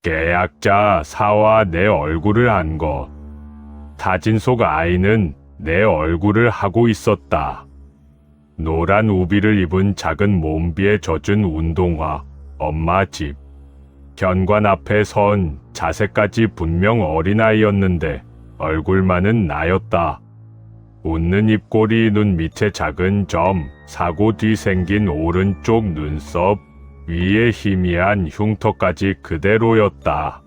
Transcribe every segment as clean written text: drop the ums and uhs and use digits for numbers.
계약자 사와 내 얼굴을 한 것. 사진 속 아이는 내 얼굴을 하고 있었다. 노란 우비를 입은 작은 몸비에 젖은 운동화, 엄마 집. 현관 앞에 선 자세까지 분명 어린아이였는데 얼굴만은 나였다. 웃는 입꼬리, 눈 밑에 작은 점, 사고 뒤 생긴 오른쪽 눈썹, 위에 희미한 흉터까지 그대로였다.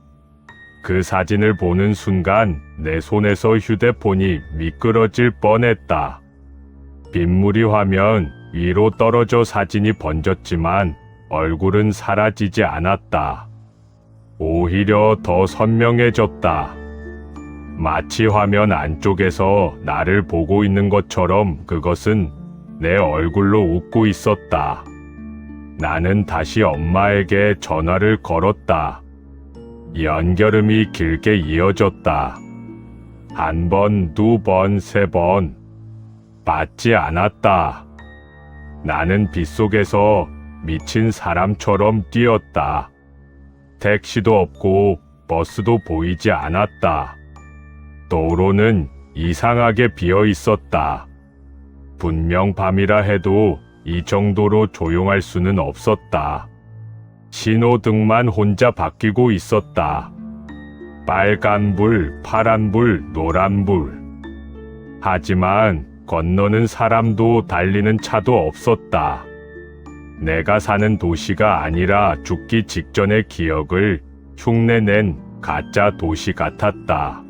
그 사진을 보는 순간 내 손에서 휴대폰이 미끄러질 뻔했다. 빗물이 화면 위로 떨어져 사진이 번졌지만 얼굴은 사라지지 않았다. 오히려 더 선명해졌다. 마치 화면 안쪽에서 나를 보고 있는 것처럼 그것은 내 얼굴로 웃고 있었다. 나는 다시 엄마에게 전화를 걸었다. 연결음이 길게 이어졌다. 한 번, 두 번, 세 번. 받지 않았다. 나는 빗속에서 미친 사람처럼 뛰었다. 택시도 없고 버스도 보이지 않았다. 도로는 이상하게 비어 있었다. 분명 밤이라 해도 이 정도로 조용할 수는 없었다. 신호등만 혼자 바뀌고 있었다. 빨간불, 파란불, 노란불. 하지만 건너는 사람도 달리는 차도 없었다. 내가 사는 도시가 아니라 죽기 직전의 기억을 흉내낸 가짜 도시 같았다.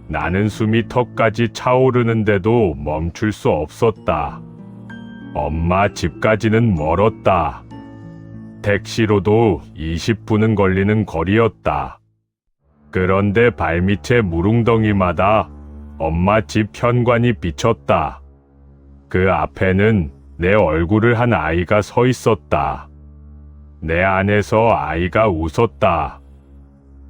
나는 숨이 턱까지 차오르는데도 멈출 수 없었다. 엄마 집까지는 멀었다. 택시로도 20분은 걸리는 거리였다. 그런데 발밑의 무릉덩이마다 엄마 집 현관이 비쳤다. 그 앞에는 내 얼굴을 한 아이가 서 있었다. 내 안에서 아이가 웃었다.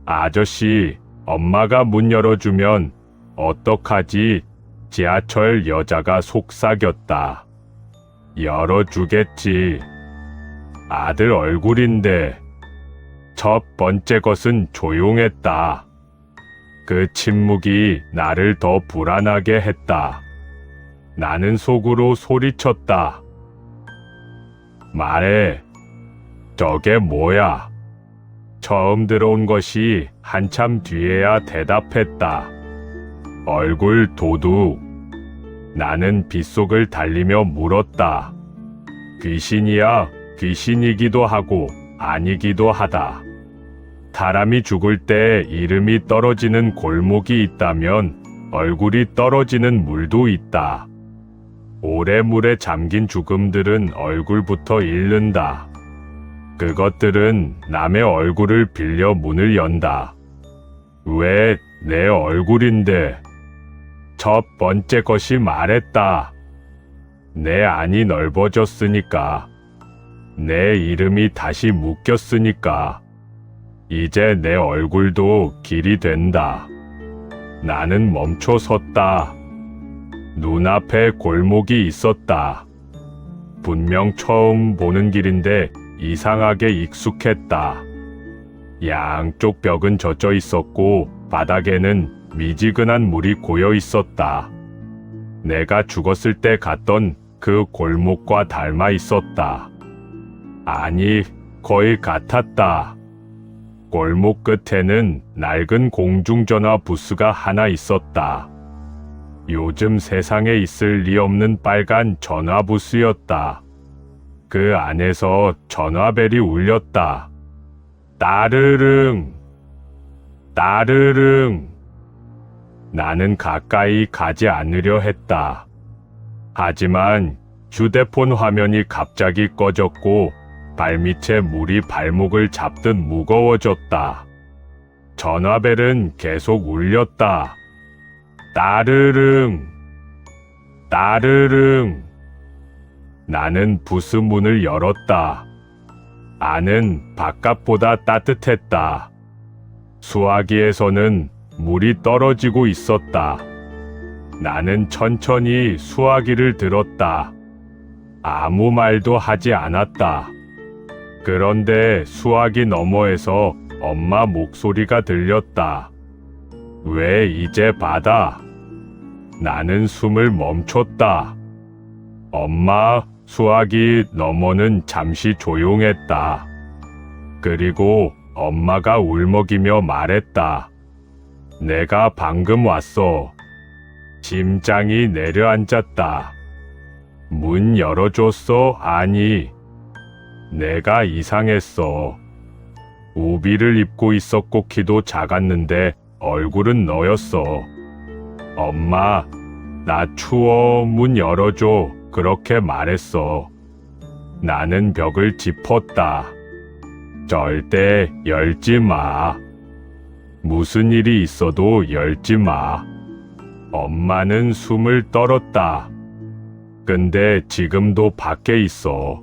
아저씨, 엄마가 문 열어주면 어떡하지? 지하철 여자가 속삭였다. 열어주겠지. 아들 얼굴인데. 첫 번째 것은 조용했다. 그 침묵이 나를 더 불안하게 했다. 나는 속으로 소리쳤다. 말해. 저게 뭐야? 처음 들어온 것이 한참 뒤에야 대답했다. 얼굴 도둑. 나는 빗속을 달리며 물었다. 귀신이야, 귀신이기도 하고 아니기도 하다. 사람이 죽을 때 이름이 떨어지는 골목이 있다면 얼굴이 떨어지는 물도 있다. 오래 물에 잠긴 죽음들은 얼굴부터 잃는다. 그것들은 남의 얼굴을 빌려 문을 연다. 왜 내 얼굴인데? 첫 번째 것이 말했다. 내 안이 넓어졌으니까. 내 이름이 다시 묶였으니까. 이제 내 얼굴도 길이 된다. 나는 멈춰 섰다. 눈앞에 골목이 있었다. 분명 처음 보는 길인데 이상하게 익숙했다. 양쪽 벽은 젖어 있었고 바닥에는 미지근한 물이 고여 있었다. 내가 죽었을 때 갔던 그 골목과 닮아 있었다. 아니, 거의 같았다. 골목 끝에는 낡은 공중전화 부스가 하나 있었다. 요즘 세상에 있을 리 없는 빨간 전화 부스였다. 그 안에서 전화벨이 울렸다. 따르릉, 따르릉. 나는 가까이 가지 않으려 했다. 하지만 휴대폰 화면이 갑자기 꺼졌고 발밑에 물이 발목을 잡듯 무거워졌다. 전화벨은 계속 울렸다. 따르릉, 따르릉. 나는 부스 문을 열었다. 안은 바깥보다 따뜻했다. 수화기에서는 물이 떨어지고 있었다. 나는 천천히 수화기를 들었다. 아무 말도 하지 않았다. 그런데 수화기 너머에서 엄마 목소리가 들렸다. 왜 이제 받아? 나는 숨을 멈췄다. 엄마, 수화기 너머는 잠시 조용했다. 그리고 엄마가 울먹이며 말했다. 내가 방금 왔어. 심장이 내려앉았다. 문 열어줬어? 아니, 내가 이상했어. 우비를 입고 있었고 키도 작았는데 얼굴은 너였어. 엄마, 나 추워. 문 열어줘. 그렇게 말했어. 나는 벽을 짚었다. 절대 열지 마. 무슨 일이 있어도 열지 마. 엄마는 숨을 떨었다. 근데 지금도 밖에 있어.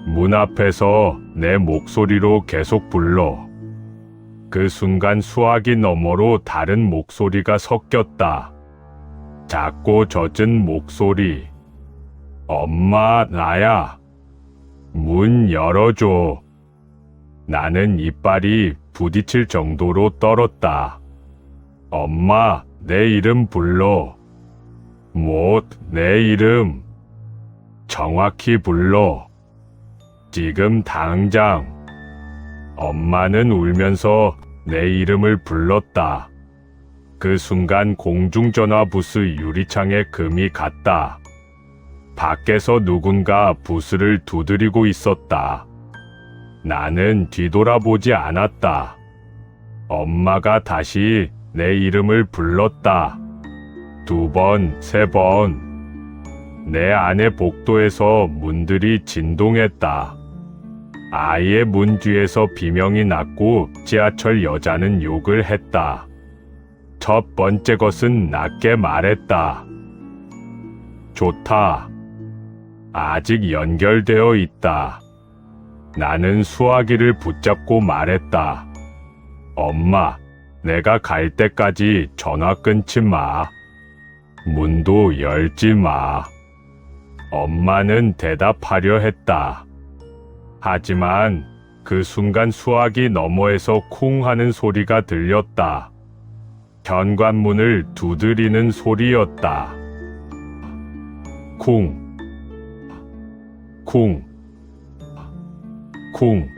문 앞에서 내 목소리로 계속 불러. 그 순간 수화기 너머로 다른 목소리가 섞였다. 작고 젖은 목소리. 엄마, 나야. 문 열어줘. 나는 이빨이 부딪힐 정도로 떨었다. 엄마, 내 이름 불러. 못, 내 이름. 정확히 불러. 지금 당장. 엄마는 울면서 내 이름을 불렀다. 그 순간 공중전화 부스 유리창에 금이 갔다. 밖에서 누군가 부스를 두드리고 있었다. 나는 뒤돌아보지 않았다. 엄마가 다시 내 이름을 불렀다. 2번, 3번. 내 안의 복도에서 문들이 진동했다. 아이의 문 뒤에서 비명이 났고 지하철 여자는 욕을 했다. 첫 번째 것은 낮게 말했다. 좋다. 아직 연결되어 있다. 나는 수화기를 붙잡고 말했다. 엄마, 내가 갈 때까지 전화 끊지 마. 문도 열지 마. 엄마는 대답하려 했다. 하지만 그 순간 수화기 너머에서 쿵 하는 소리가 들렸다. 현관문을 두드리는 소리였다. 쿵, 쿵, 쿵.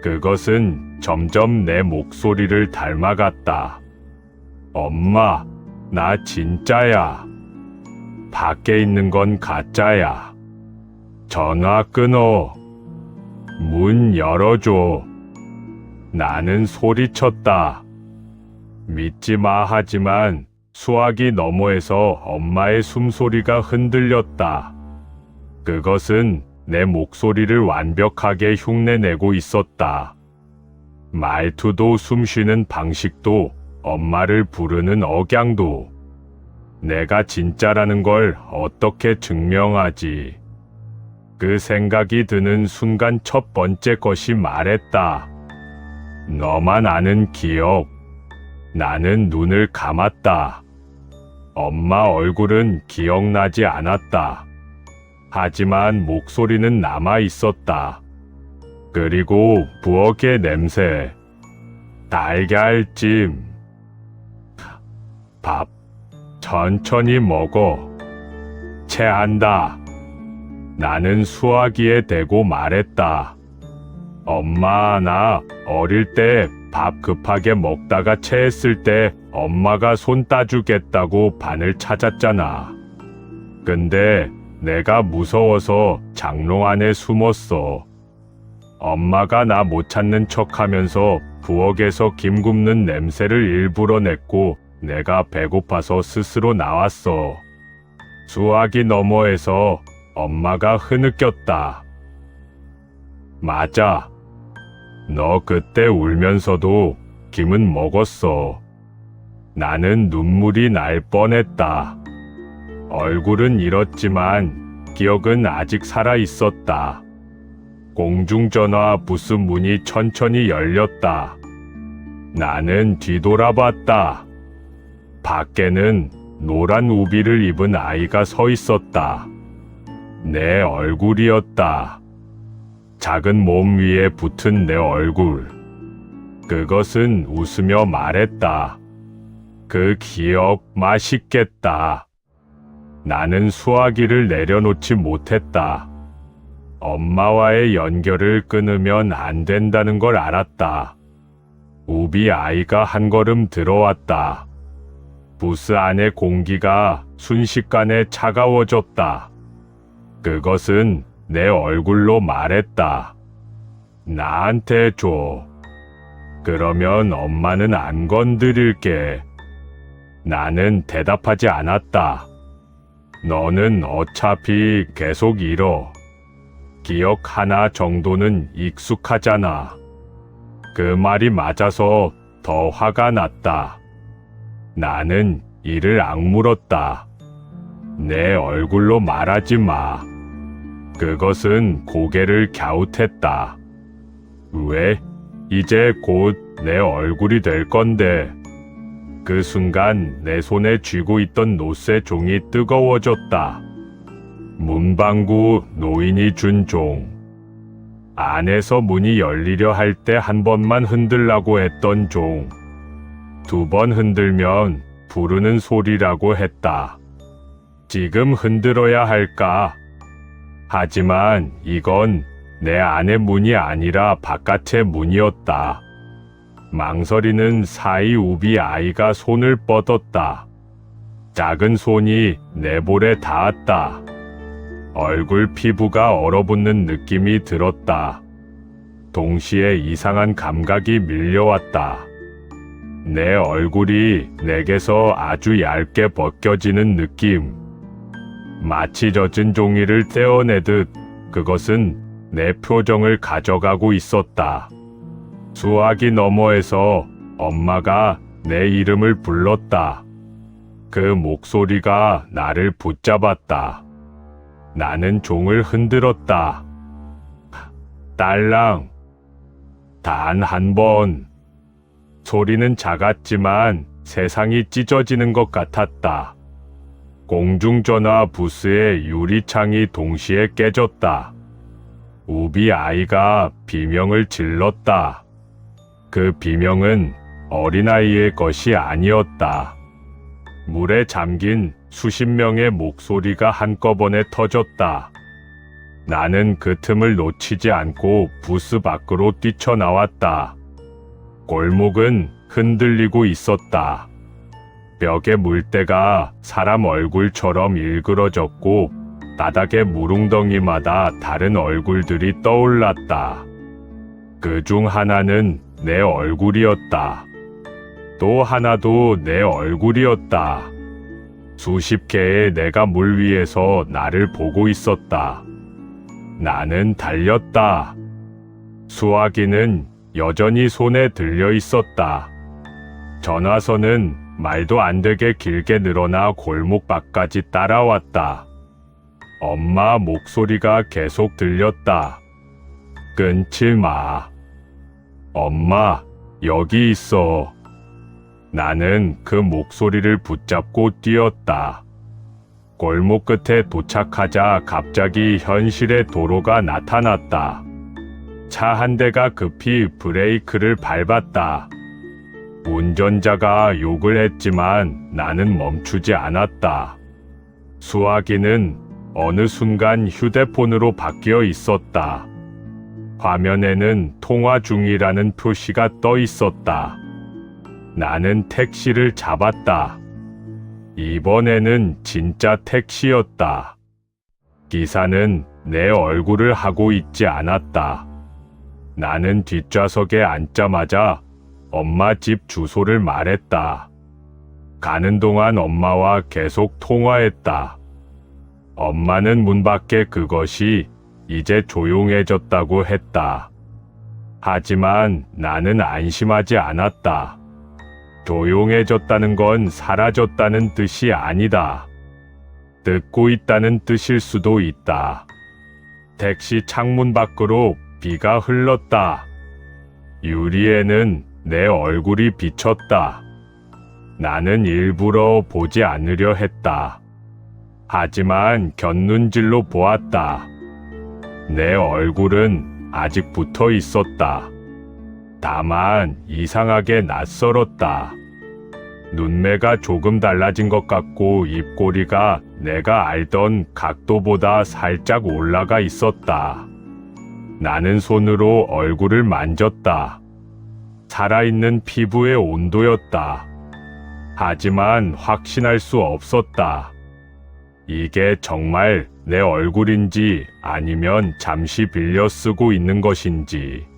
그것은 점점 내 목소리를 닮아갔다. 엄마, 나 진짜야. 밖에 있는 건 가짜야. 전화 끊어. 문 열어줘. 나는 소리쳤다. 믿지 마. 하지만 수화기 너머에서 엄마의 숨소리가 흔들렸다. 그것은 내 목소리를 완벽하게 흉내내고 있었다. 말투도 숨쉬는 방식도 엄마를 부르는 억양도. 내가 진짜라는 걸 어떻게 증명하지? 그 생각이 드는 순간 첫 번째 것이 말했다. 너만 아는 기억. 나는 눈을 감았다. 엄마 얼굴은 기억나지 않았다. 하지만 목소리는 남아 있었다. 그리고 부엌의 냄새. 달걀찜. 밥. 천천히 먹어. 체한다. 나는 수화기에 대고 말했다. 엄마, 나 어릴 때 밥 급하게 먹다가 체했을 때 엄마가 손 따주겠다고 바늘 찾았잖아. 근데 내가 무서워서 장롱 안에 숨었어. 엄마가 나 못 찾는 척하면서 부엌에서 김 굽는 냄새를 일부러 냈고 내가 배고파서 스스로 나왔어. 수화기 너머에서 엄마가 흐느꼈다. 맞아. 너 그때 울면서도 김은 먹었어. 나는 눈물이 날 뻔했다. 얼굴은 잃었지만 기억은 아직 살아 있었다. 공중전화 부스 문이 천천히 열렸다. 나는 뒤돌아봤다. 밖에는 노란 우비를 입은 아이가 서 있었다. 내 얼굴이었다. 작은 몸 위에 붙은 내 얼굴. 그것은 웃으며 말했다. 그 기억 맛있겠다. 나는 수화기를 내려놓지 못했다. 엄마와의 연결을 끊으면 안 된다는 걸 알았다. 우비 아이가 한 걸음 들어왔다. 부스 안의 공기가 순식간에 차가워졌다. 그것은 내 얼굴로 말했다. 나한테 줘. 그러면 엄마는 안 건드릴게. 나는 대답하지 않았다. 너는 어차피 계속 잃어. 기억 하나 정도는 익숙하잖아. 그 말이 맞아서 더 화가 났다. 나는 이를 악물었다. 내 얼굴로 말하지 마. 그것은 고개를 갸웃했다. 왜? 이제 곧 내 얼굴이 될 건데. 그 순간 내 손에 쥐고 있던 노쇠 종이 뜨거워졌다. 문방구 노인이 준 종. 안에서 문이 열리려 할 때 한 번만 흔들라고 했던 종. 2번 흔들면 부르는 소리라고 했다. 지금 흔들어야 할까? 하지만 이건 내 안의 문이 아니라 바깥의 문이었다. 망설이는 사이 우비 아이가 손을 뻗었다. 작은 손이 내 볼에 닿았다. 얼굴 피부가 얼어붙는 느낌이 들었다. 동시에 이상한 감각이 밀려왔다. 내 얼굴이 내게서 아주 얇게 벗겨지는 느낌. 마치 젖은 종이를 떼어내듯 그것은 내 표정을 가져가고 있었다. 수화기 너머에서 엄마가 내 이름을 불렀다. 그 목소리가 나를 붙잡았다. 나는 종을 흔들었다. 딸랑. 단 한 번. 소리는 작았지만 세상이 찢어지는 것 같았다. 공중전화 부스의 유리창이 동시에 깨졌다. 우비 아이가 비명을 질렀다. 그 비명은 어린아이의 것이 아니었다. 물에 잠긴 수십 명의 목소리가 한꺼번에 터졌다. 나는 그 틈을 놓치지 않고 부스 밖으로 뛰쳐나왔다. 골목은 흔들리고 있었다. 벽의 물때가 사람 얼굴처럼 일그러졌고 바닥의 물웅덩이마다 다른 얼굴들이 떠올랐다. 그 중 하나는 내 얼굴이었다. 또 하나도 내 얼굴이었다. 수십 개의 내가 물 위에서 나를 보고 있었다. 나는 달렸다. 수화기는 여전히 손에 들려 있었다. 전화선은 말도 안 되게 길게 늘어나 골목 밖까지 따라왔다. 엄마 목소리가 계속 들렸다. 끊지 마. 엄마, 여기 있어. 나는 그 목소리를 붙잡고 뛰었다. 골목 끝에 도착하자 갑자기 현실의 도로가 나타났다. 차 한 대가 급히 브레이크를 밟았다. 운전자가 욕을 했지만 나는 멈추지 않았다. 수화기는 어느 순간 휴대폰으로 바뀌어 있었다. 화면에는 통화 중이라는 표시가 떠 있었다. 나는 택시를 잡았다. 이번에는 진짜 택시였다. 기사는 내 얼굴을 하고 있지 않았다. 나는 뒷좌석에 앉자마자 엄마 집 주소를 말했다. 가는 동안 엄마와 계속 통화했다. 엄마는 문 밖에 그것이 이제 조용해졌다고 했다. 하지만 나는 안심하지 않았다. 조용해졌다는 건 사라졌다는 뜻이 아니다. 듣고 있다는 뜻일 수도 있다. 택시 창문 밖으로 비가 흘렀다. 유리에는 내 얼굴이 비쳤다. 나는 일부러 보지 않으려 했다. 하지만 곁눈질로 보았다. 내 얼굴은 아직 붙어 있었다. 다만 이상하게 낯설었다. 눈매가 조금 달라진 것 같고 입꼬리가 내가 알던 각도보다 살짝 올라가 있었다. 나는 손으로 얼굴을 만졌다. 살아있는 피부의 온도였다. 하지만 확신할 수 없었다. 이게 정말 내 얼굴인지 아니면 잠시 빌려 쓰고 있는 것인지.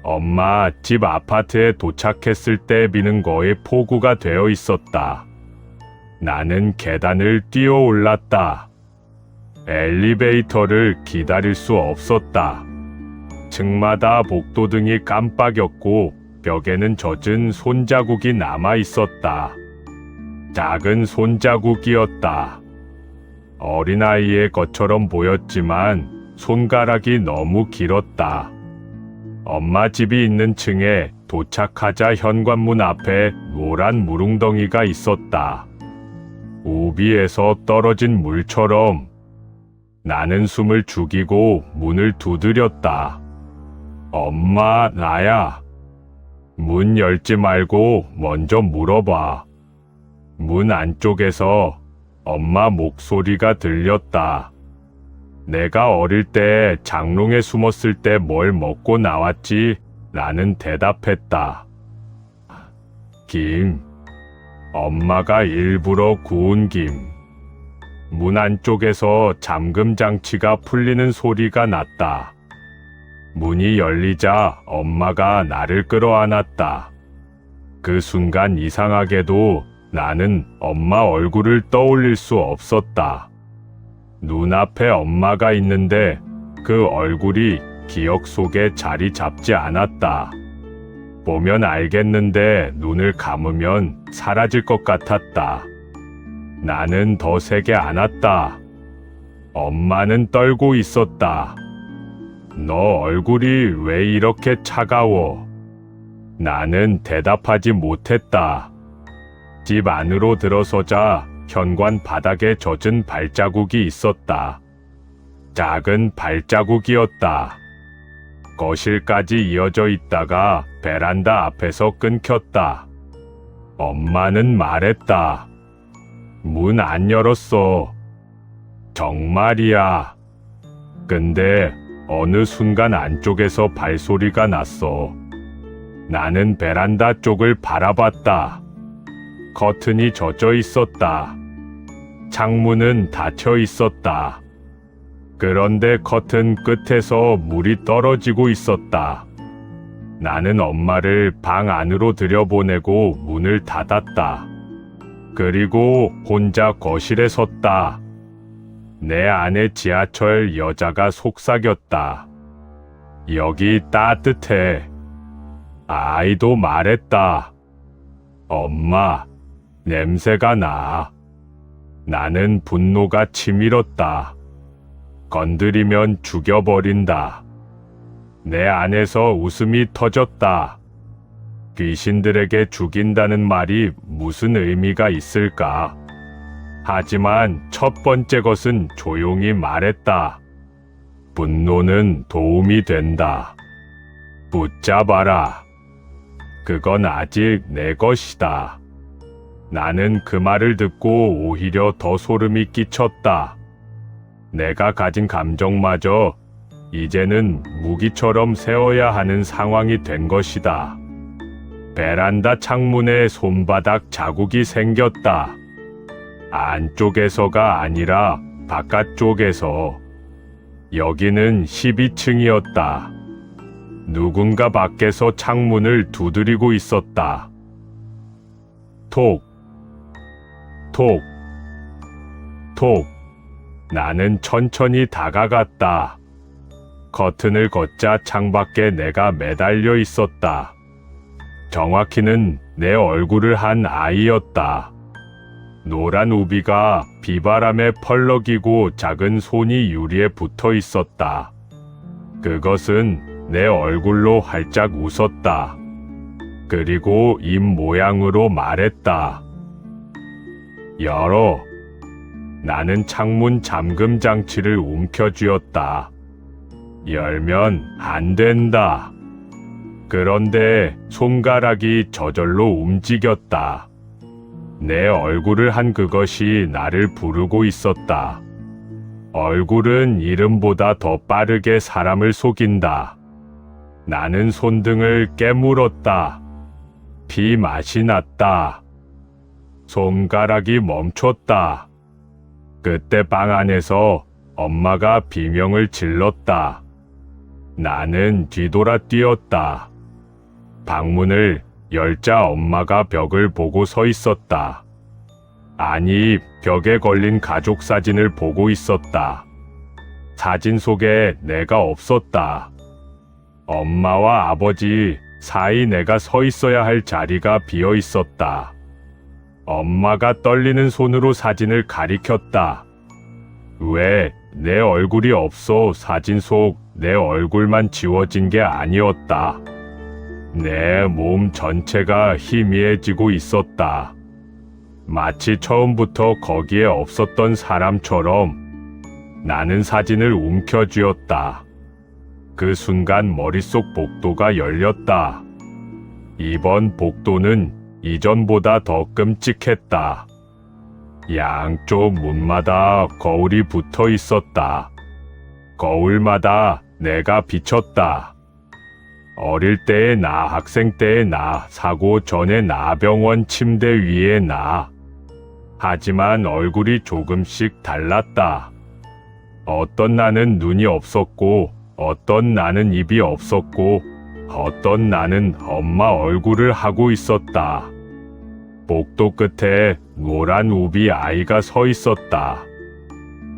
엄마 집 아파트에 도착했을 때 비는 거의 폭우가 되어 있었다. 나는 계단을 뛰어 올랐다. 엘리베이터를 기다릴 수 없었다. 층마다 복도등이 깜빡였고 벽에는 젖은 손자국이 남아 있었다. 작은 손자국이었다. 어린아이의 것처럼 보였지만 손가락이 너무 길었다. 엄마 집이 있는 층에 도착하자 현관문 앞에 노란 물웅덩이가 있었다. 우비에서 떨어진 물처럼. 나는 숨을 죽이고 문을 두드렸다. 엄마, 나야. 문 열지 말고 먼저 물어봐. 문 안쪽에서 엄마 목소리가 들렸다. 내가 어릴 때 장롱에 숨었을 때 뭘 먹고 나왔지? 라는 대답했다. 김. 엄마가 일부러 구운 김. 문 안쪽에서 잠금 장치가 풀리는 소리가 났다. 문이 열리자 엄마가 나를 끌어안았다. 그 순간 이상하게도 나는 엄마 얼굴을 떠올릴 수 없었다. 눈앞에 엄마가 있는데 그 얼굴이 기억 속에 자리 잡지 않았다. 보면 알겠는데 눈을 감으면 사라질 것 같았다. 나는 더 세게 안았다. 엄마는 떨고 있었다. 너 얼굴이 왜 이렇게 차가워? 나는 대답하지 못했다. 집 안으로 들어서자 현관 바닥에 젖은 발자국이 있었다. 작은 발자국이었다. 거실까지 이어져 있다가 베란다 앞에서 끊겼다. 엄마는 말했다. 문 안 열었어. 정말이야. 근데 어느 순간 안쪽에서 발소리가 났어. 나는 베란다 쪽을 바라봤다. 커튼이 젖어 있었다. 창문은 닫혀 있었다. 그런데 커튼 끝에서 물이 떨어지고 있었다. 나는 엄마를 방 안으로 들여보내고 문을 닫았다. 그리고 혼자 거실에 섰다. 내 안에 지하철 여자가 속삭였다. 여기 따뜻해. 아이도 말했다. 엄마, 냄새가 나. 나는 분노가 치밀었다. 건드리면 죽여버린다. 내 안에서 웃음이 터졌다. 귀신들에게 죽인다는 말이 무슨 의미가 있을까? 하지만 첫 번째 것은 조용히 말했다. 분노는 도움이 된다. 붙잡아라. 그건 아직 내 것이다. 나는 그 말을 듣고 오히려 더 소름이 끼쳤다. 내가 가진 감정마저 이제는 무기처럼 세워야 하는 상황이 된 것이다. 베란다 창문에 손바닥 자국이 생겼다. 안쪽에서가 아니라 바깥쪽에서. 여기는 12층이었다. 누군가 밖에서 창문을 두드리고 있었다. 톡, 톡, 톡. 나는 천천히 다가갔다. 커튼을 걷자 창밖에 내가 매달려 있었다. 정확히는 내 얼굴을 한 아이였다. 노란 우비가 비바람에 펄럭이고 작은 손이 유리에 붙어 있었다. 그것은 내 얼굴로 활짝 웃었다. 그리고 입 모양으로 말했다. 열어. 나는 창문 잠금 장치를 움켜쥐었다. 열면 안 된다. 그런데 손가락이 저절로 움직였다. 내 얼굴을 한 그것이 나를 부르고 있었다. 얼굴은 이름보다 더 빠르게 사람을 속인다. 나는 손등을 깨물었다. 피 맛이 났다. 손가락이 멈췄다. 그때 방 안에서 엄마가 비명을 질렀다. 나는 뒤돌아 뛰었다. 방문을 열자 엄마가 벽을 보고 서 있었다. 아니, 벽에 걸린 가족 사진을 보고 있었다. 사진 속에 내가 없었다. 엄마와 아버지 사이 내가 서 있어야 할 자리가 비어 있었다. 엄마가 떨리는 손으로 사진을 가리켰다. 왜 내 얼굴이 없어 사진 속 내 얼굴만 지워진 게 아니었다. 내 몸 전체가 희미해지고 있었다. 마치 처음부터 거기에 없었던 사람처럼 나는 사진을 움켜쥐었다. 그 순간 머릿속 복도가 열렸다. 이번 복도는 이전보다 더 끔찍했다. 양쪽 문마다 거울이 붙어 있었다. 거울마다 내가 비쳤다. 어릴 때의 나, 학생 때의 나, 사고 전의 나, 병원 침대 위의 나. 하지만 얼굴이 조금씩 달랐다. 어떤 나는 눈이 없었고, 어떤 나는 입이 없었고, 어떤 나는 엄마 얼굴을 하고 있었다. 복도 끝에 노란 우비 아이가 서 있었다.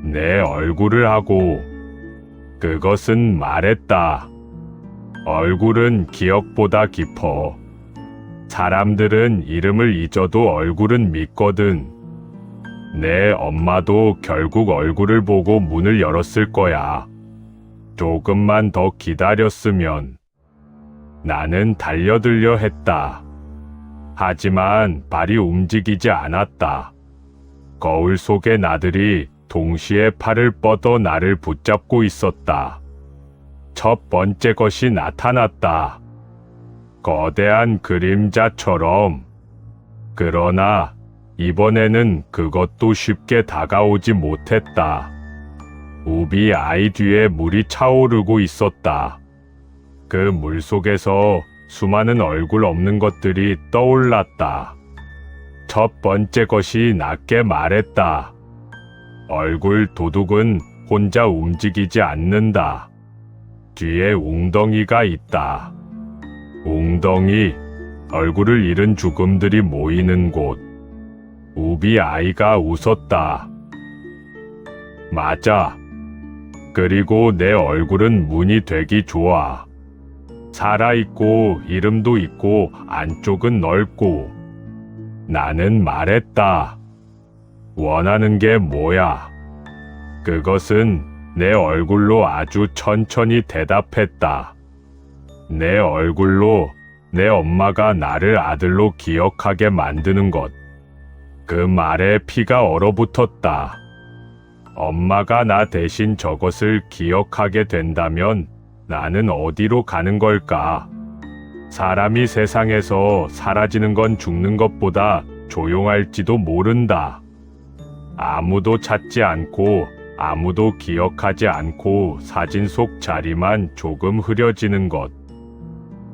내 얼굴을 하고 그것은 말했다. 얼굴은 기억보다 깊어. 사람들은 이름을 잊어도 얼굴은 믿거든. 내 엄마도 결국 얼굴을 보고 문을 열었을 거야. 조금만 더 기다렸으면. 나는 달려들려 했다. 하지만 발이 움직이지 않았다. 거울 속의 나들이 동시에 팔을 뻗어 나를 붙잡고 있었다. 첫 번째 것이 나타났다. 거대한 그림자처럼. 그러나 이번에는 그것도 쉽게 다가오지 못했다. 우비 아이 뒤에 물이 차오르고 있었다. 그 물 속에서 수많은 얼굴 없는 것들이 떠올랐다. 첫 번째 것이 낮게 말했다. 얼굴 도둑은 혼자 움직이지 않는다. 뒤에 웅덩이가 있다. 웅덩이, 얼굴을 잃은 죽음들이 모이는 곳. 우비 아이가 웃었다. 맞아. 그리고 내 얼굴은 문이 되기 좋아. 살아있고 이름도 있고 안쪽은 넓고. 나는 말했다. 원하는 게 뭐야? 그것은 내 얼굴로 아주 천천히 대답했다. 내 얼굴로 내 엄마가 나를 아들로 기억하게 만드는 것. 그 말에 피가 얼어붙었다. 엄마가 나 대신 저것을 기억하게 된다면 나는 어디로 가는 걸까? 사람이 세상에서 사라지는 건 죽는 것보다 조용할지도 모른다. 아무도 찾지 않고 아무도 기억하지 않고 사진 속 자리만 조금 흐려지는 것.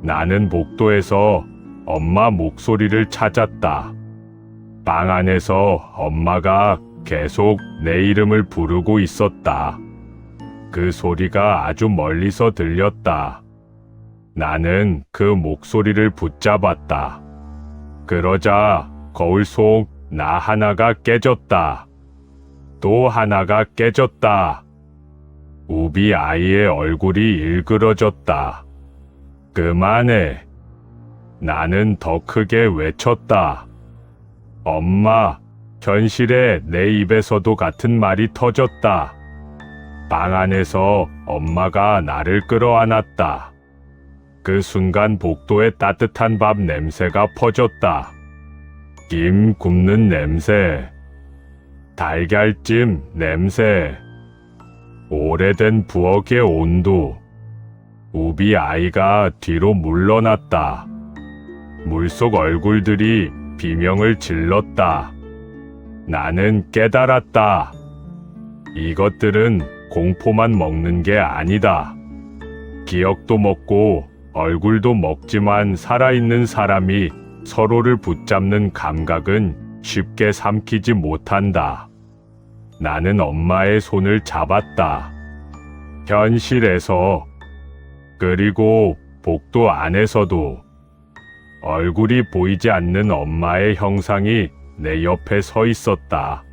나는 복도에서 엄마 목소리를 찾았다. 방 안에서 엄마가 계속 내 이름을 부르고 있었다. 그 소리가 아주 멀리서 들렸다. 나는 그 목소리를 붙잡았다. 그러자 거울 속 나 하나가 깨졌다. 또 하나가 깨졌다. 우비 아이의 얼굴이 일그러졌다. 그만해. 나는 더 크게 외쳤다. 엄마, 현실에 내 입에서도 같은 말이 터졌다. 방 안에서 엄마가 나를 끌어안았다. 그 순간 복도에 따뜻한 밥 냄새가 퍼졌다. 김 굽는 냄새, 달걀찜 냄새, 오래된 부엌의 온도. 우비 아이가 뒤로 물러났다. 물속 얼굴들이 비명을 질렀다. 나는 깨달았다. 이것들은 공포만 먹는 게 아니다. 기억도 먹고 얼굴도 먹지만 살아있는 사람이 서로를 붙잡는 감각은 쉽게 삼키지 못한다. 나는 엄마의 손을 잡았다. 현실에서, 그리고 복도 안에서도 얼굴이 보이지 않는 엄마의 형상이 내 옆에 서 있었다.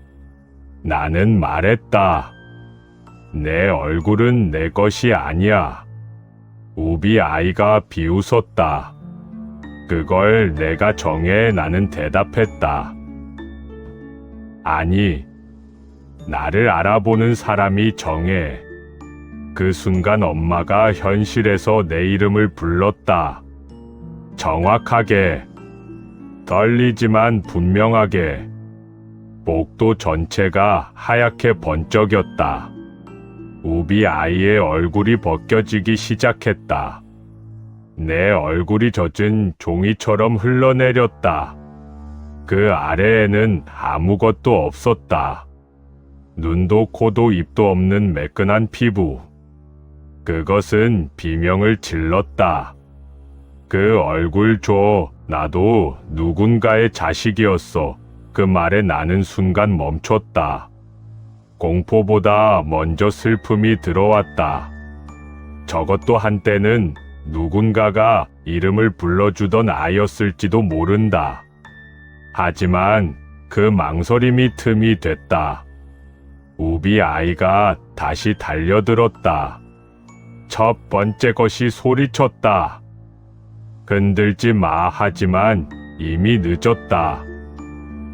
나는 말했다. 내 얼굴은 내 것이 아니야. 우비 아이가 비웃었다. 그걸 내가 정해. 나는 대답했다. 아니, 나를 알아보는 사람이 정해. 그 순간 엄마가 현실에서 내 이름을 불렀다. 정확하게, 떨리지만 분명하게. 복도 전체가 하얗게 번쩍였다. 우비 아이의 얼굴이 벗겨지기 시작했다. 내 얼굴이 젖은 종이처럼 흘러내렸다. 그 아래에는 아무것도 없었다. 눈도 코도 입도 없는 매끈한 피부. 그것은 비명을 질렀다. 그 얼굴 줘. 나도 누군가의 자식이었어. 그 말에 나는 순간 멈췄다. 공포보다 먼저 슬픔이 들어왔다. 저것도 한때는 누군가가 이름을 불러주던 아이였을지도 모른다. 하지만 그 망설임이 틈이 됐다. 우비 아이가 다시 달려들었다. 첫 번째 것이 소리쳤다. 흔들지 마. 하지만 이미 늦었다.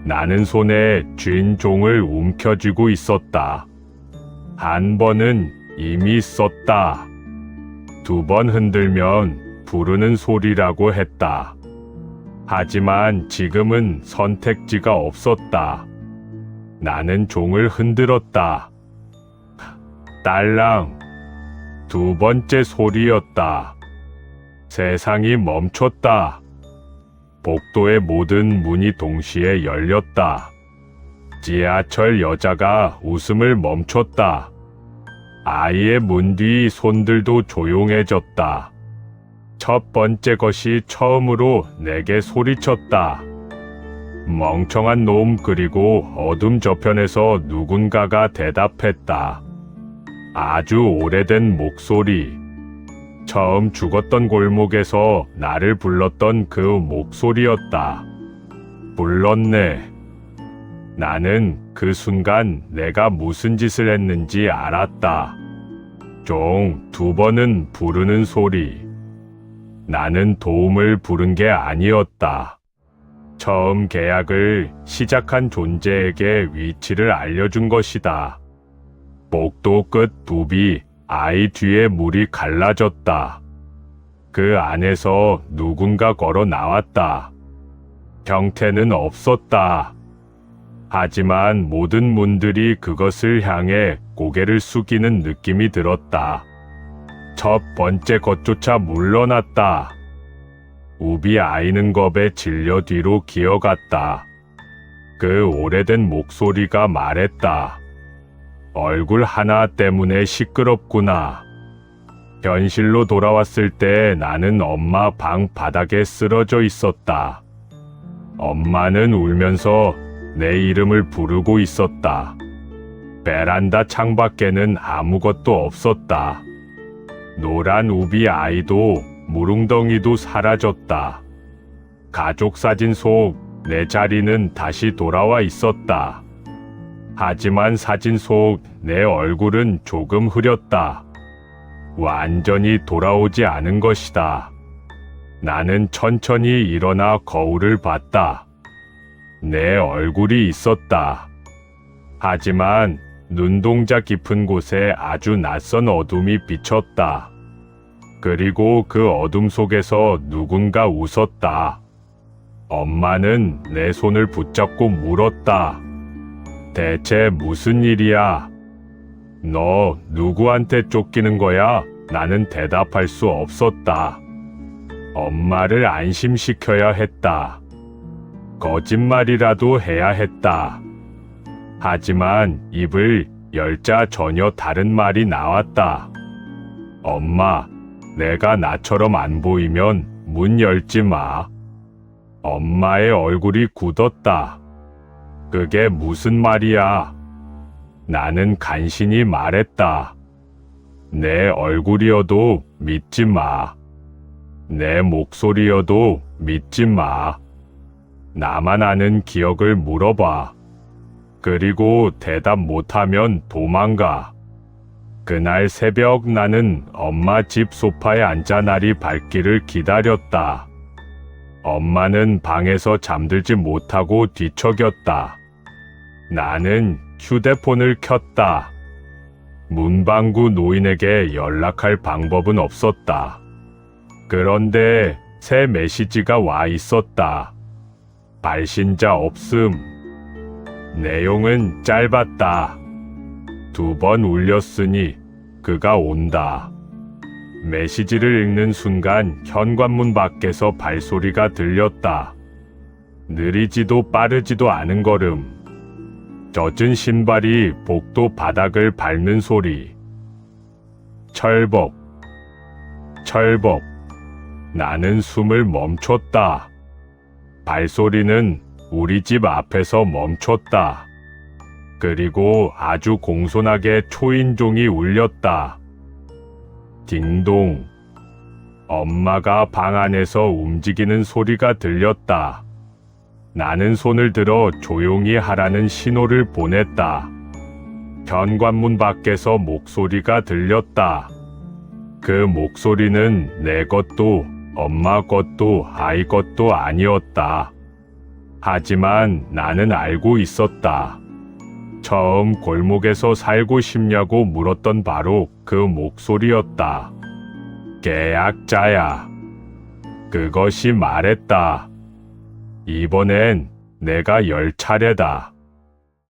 나는 손에 쥔 종을 움켜쥐고 있었다. 한 번은 이미 썼다. 두 번 흔들면 부르는 소리라고 했다. 하지만 지금은 선택지가 없었다. 나는 종을 흔들었다. 딸랑. 두 번째 소리였다. 세상이 멈췄다. 복도의 모든 문이 동시에 열렸다. 지하철 여자가 웃음을 멈췄다. 아이의 문 뒤 손들도 조용해졌다. 첫 번째 것이 처음으로 내게 소리쳤다. 멍청한 놈. 그리고 어둠 저편에서 누군가가 대답했다. 아주 오래된 목소리. 처음 죽었던 골목에서 나를 불렀던 그 목소리였다. 불렀네. 나는 그 순간 내가 무슨 짓을 했는지 알았다. 종 두 번은 부르는 소리. 나는 도움을 부른 게 아니었다. 처음 계약을 시작한 존재에게 위치를 알려준 것이다. 복도 끝 우비 아이 뒤에 물이 갈라졌다. 그 안에서 누군가 걸어 나왔다. 형태는 없었다. 하지만 모든 문들이 그것을 향해 고개를 숙이는 느낌이 들었다. 첫 번째 것조차 물러났다. 우비 아이는 겁에 질려 뒤로 기어갔다. 그 오래된 목소리가 말했다. 얼굴 하나 때문에 시끄럽구나. 현실로 돌아왔을 때 나는 엄마 방 바닥에 쓰러져 있었다. 엄마는 울면서 내 이름을 부르고 있었다. 베란다 창밖에는 아무것도 없었다. 노란 우비 아이도 무릉덩이도 사라졌다. 가족 사진 속 내 자리는 다시 돌아와 있었다. 하지만 사진 속 내 얼굴은 조금 흐렸다. 완전히 돌아오지 않은 것이다. 나는 천천히 일어나 거울을 봤다. 내 얼굴이 있었다. 하지만 눈동자 깊은 곳에 아주 낯선 어둠이 비쳤다. 그리고 그 어둠 속에서 누군가 웃었다. 엄마는 내 손을 붙잡고 물었다. 대체 무슨 일이야? 너 누구한테 쫓기는 거야? 나는 대답할 수 없었다. 엄마를 안심시켜야 했다. 거짓말이라도 해야 했다. 하지만 입을 열자 전혀 다른 말이 나왔다. 엄마, 내가 나처럼 안 보이면 문 열지 마. 엄마의 얼굴이 굳었다. 그게 무슨 말이야? 나는 간신히 말했다. 내 얼굴이어도 믿지 마. 내 목소리여도 믿지 마. 나만 아는 기억을 물어봐. 그리고 대답 못하면 도망가. 그날 새벽 나는 엄마 집 소파에 앉아 날이 밝기를 기다렸다. 엄마는 방에서 잠들지 못하고 뒤척였다. 나는 휴대폰을 켰다. 문방구 노인에게 연락할 방법은 없었다. 그런데 새 메시지가 와 있었다. 발신자 없음. 내용은 짧았다. 2번 울렸으니 그가 온다. 메시지를 읽는 순간 현관문 밖에서 발소리가 들렸다. 느리지도 빠르지도 않은 걸음. 젖은 신발이 복도 바닥을 밟는 소리. 철벅. 철벅. 나는 숨을 멈췄다. 발소리는 우리 집 앞에서 멈췄다. 그리고 아주 공손하게 초인종이 울렸다. 딩동. 엄마가 방 안에서 움직이는 소리가 들렸다. 나는 손을 들어 조용히 하라는 신호를 보냈다. 현관문 밖에서 목소리가 들렸다. 그 목소리는 내 것도 엄마 것도 아이 것도 아니었다. 하지만 나는 알고 있었다. 처음 골목에서 살고 싶냐고 물었던 바로 그 목소리였다. 계약자야. 그것이 말했다. 이번엔 내가 열 차례다.